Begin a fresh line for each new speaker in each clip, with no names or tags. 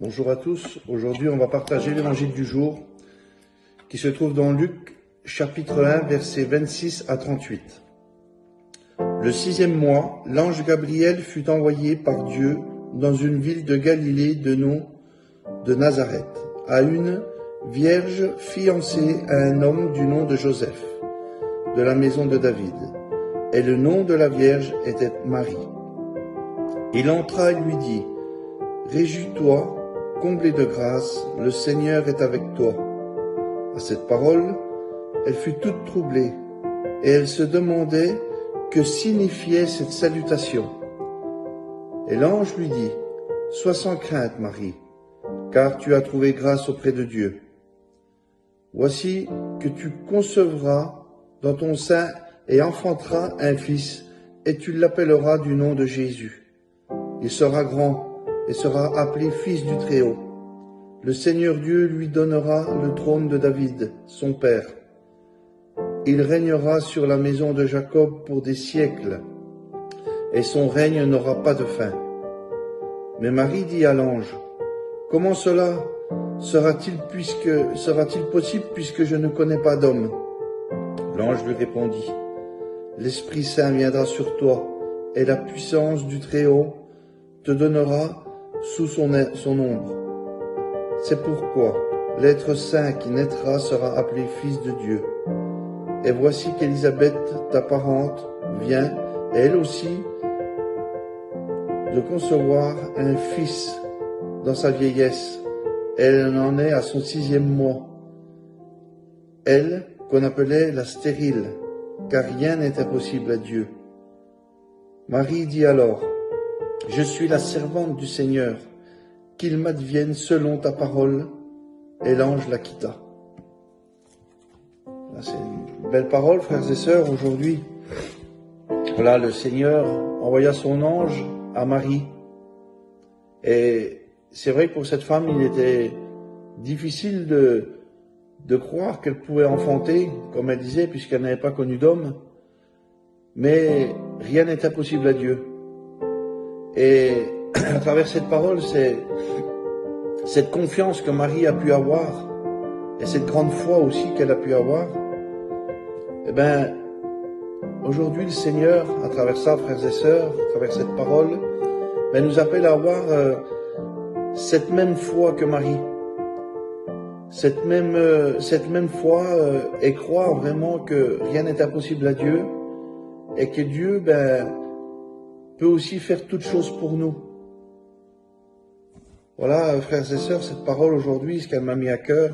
Bonjour à tous, aujourd'hui on va partager l'évangile du jour qui se trouve dans Luc chapitre 1 versets 26 à 38. Le 6e mois, l'ange Gabriel fut envoyé par Dieu dans une ville de Galilée de nom de Nazareth, à une vierge fiancée à un homme du nom de Joseph, de la maison de David. Et le nom de la vierge était Marie. Il entra et lui dit : Réjouis-toi, comblée de grâce, le Seigneur est avec toi. À cette parole, elle fut toute troublée, et elle se demandait que signifiait cette salutation. Et l'ange lui dit : Sois sans crainte, Marie, car tu as trouvé grâce auprès de Dieu. Voici que tu concevras dans ton sein et enfanteras un fils, et tu l'appelleras du nom de Jésus. Il sera grand et sera appelé Fils du Très-Haut. Le Seigneur Dieu lui donnera le trône de David, son père. Il régnera sur la maison de Jacob pour des siècles, et son règne n'aura pas de fin. Mais Marie dit à l'ange : Comment cela sera-t-il possible puisque je ne connais pas d'homme ? L'ange lui répondit : L'Esprit Saint viendra sur toi, et la puissance du Très-Haut te donnera sous son ombre. C'est pourquoi l'être saint qui naîtra sera appelé Fils de Dieu. Et voici qu'Élisabeth, ta parente, vient, elle aussi, de concevoir un fils dans sa vieillesse. Elle en est à son 6e mois. Elle, qu'on appelait la stérile, car rien n'est impossible à Dieu. Marie dit alors : Je suis la servante du Seigneur, qu'il m'advienne selon ta parole. Et l'ange la quitta. C'est une belle parole, frères et sœurs, aujourd'hui. Voilà, le Seigneur envoya son ange à Marie. Et c'est vrai que pour cette femme, il était difficile de croire qu'elle pouvait enfanter, comme elle disait, puisqu'elle n'avait pas connu d'homme. Mais rien n'est impossible à Dieu. Et à travers cette parole, c'est cette confiance que Marie a pu avoir, et cette grande foi aussi qu'elle a pu avoir. Eh bien, aujourd'hui, le Seigneur, à travers ça, frères et sœurs, à travers cette parole, nous appelle à avoir cette même foi que Marie. Cette même foi et croire vraiment que rien n'est impossible à Dieu, et que Dieu, peut aussi faire toutes choses pour nous. Voilà, frères et sœurs, cette parole aujourd'hui, ce qu'elle m'a mis à cœur,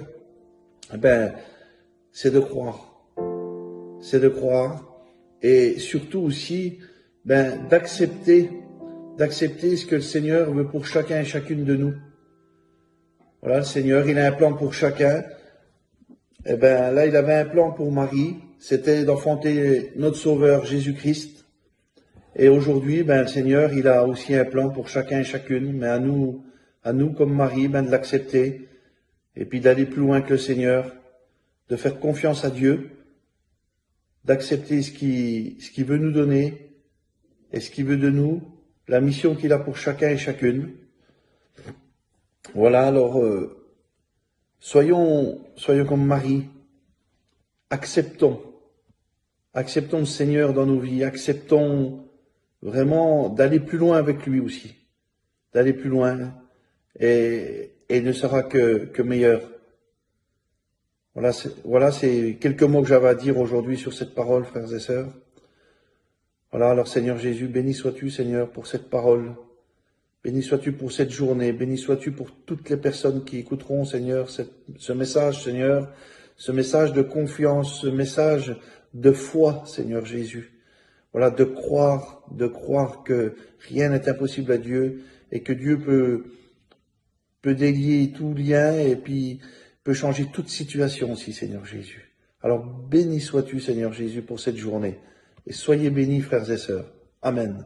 c'est de croire. C'est de croire, et surtout aussi, d'accepter ce que le Seigneur veut pour chacun et chacune de nous. Voilà, le Seigneur, il a un plan pour chacun. Et là, il avait un plan pour Marie, c'était d'enfanter notre Sauveur Jésus-Christ. Et aujourd'hui, le Seigneur, il a aussi un plan pour chacun et chacune, mais à nous comme Marie, de l'accepter, et puis d'aller plus loin que le Seigneur, de faire confiance à Dieu, d'accepter ce qu'il veut nous donner, et ce qu'il veut de nous, la mission qu'il a pour chacun et chacune. Voilà, alors, soyons comme Marie, acceptons le Seigneur dans nos vies, acceptons vraiment d'aller plus loin avec lui aussi, d'aller plus loin, et ne sera que meilleur. Voilà, c'est quelques mots que j'avais à dire aujourd'hui sur cette parole, frères et sœurs. Voilà, alors Seigneur Jésus, béni sois-tu, Seigneur, pour cette parole. Béni sois-tu pour cette journée. Béni sois-tu pour toutes les personnes qui écouteront, Seigneur, ce message, Seigneur, ce message de confiance, ce message de foi, Seigneur Jésus. Voilà, de croire que rien n'est impossible à Dieu, et que Dieu peut délier tout lien, et puis peut changer toute situation aussi, Seigneur Jésus. Alors béni sois-tu, Seigneur Jésus, pour cette journée. Et soyez bénis, frères et sœurs. Amen.